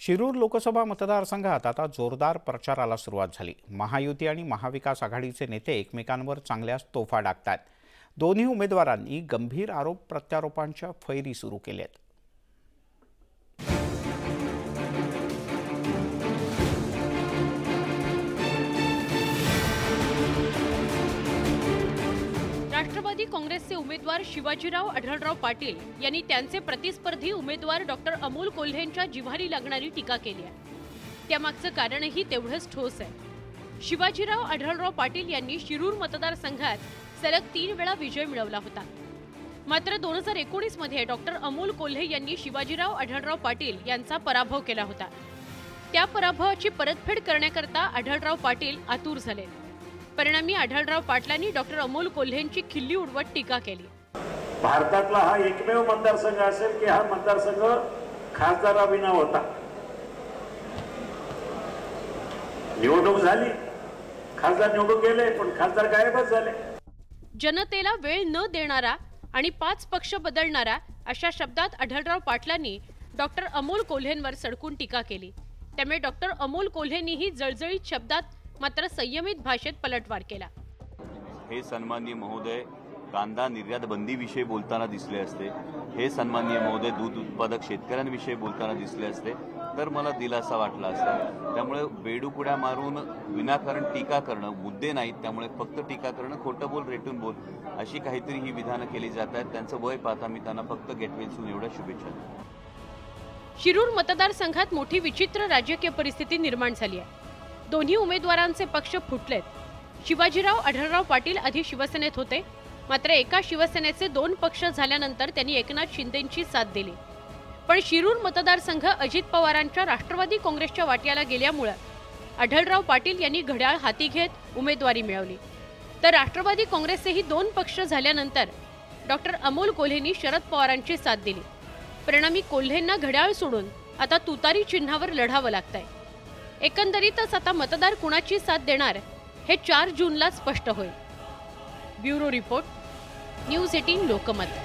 शिरूर लोकसभा मतदारसंघात आता जोरदार प्रचाराला सुरुवात झाली। महायुती आणि महाविकास आघाडीचे नेते एकमेकांवर चांगल्याच तोफा टाकतात। दोन्ही उमेदवारांनी गंभीर आरोप प्रत्यारोपांच्या फैरी सुरू केल्यात। राष्ट्रवादी काँग्रेसचे उमेदवार शिवाजीराव आढळराव पाटील यांनी त्यांचे प्रतिस्पर्धी उमेदवार डॉक्टर अमोल कोल्हेंच्या जिव्हारी लागणारी टीका केली आहे। त्यामागचं कारणही तेवढंच ठोस आहे। शिवाजीराव आढळराव पाटील यांनी शिरूर मतदारसंघात सलग 3 वेळा विजय मिळवला होता। मात्र 2019 मध्ये डॉक्टर अमोल कोल्हे यांनी शिवाजीराव आढळराव पाटील यांचा पराभव केला होता। त्या पराभवाची परतफेड करण्याकरता आढळराव पाटील आतुर झाले। परिणामी आढळराव पाटलांनी डॉक्टर अमोल कोल्हेंची खिल्ली उडवत टीका केली। भारतातला हा एकमेव मतदारसंघ असेल की हा मतदारसंघ खासदाराविना होता। निवडणूक झाली, खासदार निवडून गेले, पण खासदार गायबच झाले। जनतेला वेळ न देणारा आणि 5 पक्ष बदलणारा अशा शब्दात आढळराव पाटलांनी डॉक्टर अमोल कोल्हेंवर सडकून टीका केली। त्यामुळे डॉक्टर अमोल कोल्हेंनीही जळजळीत शब्दात मात्र संयमित भाषेत पलटवार केला। हे सन्माननीय महोदय कांदा निर्यात बंदीविषयी बोलताना दिसले असते, हे सन्माननीय महोदय दूध उत्पादक शेतकऱ्यांविषयी बोलताना दिसले असते तर मला दिलासा वाटला असता। त्यामुळे बेडूकुड्या मारून विनाकारण टीका करणं, मुद्दे नाहीत त्यामुळे फक्त टीका करणं, खोटं बोल रेटून बोल अशी काहीतरी ही विधानं केली जात आहेत। त्यांचं वय पाहता मी त्यांना फक्त गेट वेल सून एवढ्या शुभेच्छा देतो। शिरूर मतदारसंघात मोठी विचित्र राजकीय परिस्थिती निर्माण झाली आहे। दोन्ही उमेदवारांचे पक्ष फुटलेत। शिवाजीराव आढळराव पाटील आधी शिवसेनेत होते, मात्र एका शिवसेनेचे 2 पक्ष झाल्यानंतर त्यांनी एकनाथ शिंदेंची साथ दिली। पण शिरूर मतदारसंघ अजित पवारांच्या राष्ट्रवादी काँग्रेसच्या वाट्याला गेल्यामुळे आढळराव पाटील यांनी घड्याळ हाती घेत उमेदवारी मिळवली। तर राष्ट्रवादी काँग्रेसचेही 2 पक्ष झाल्यानंतर डॉक्टर अमोल कोल्हेंनी शरद पवारांची साथ दिली। परिणामी कोल्हेंना घड्याळ सोडून आता तुतारी चिन्हावर लढावं लागतंय। एकंदरीतच आता मतदार कुणाची साथ देणार हे 4 जूनला स्पष्ट होईल। Bureau report, news 18 Lokmat.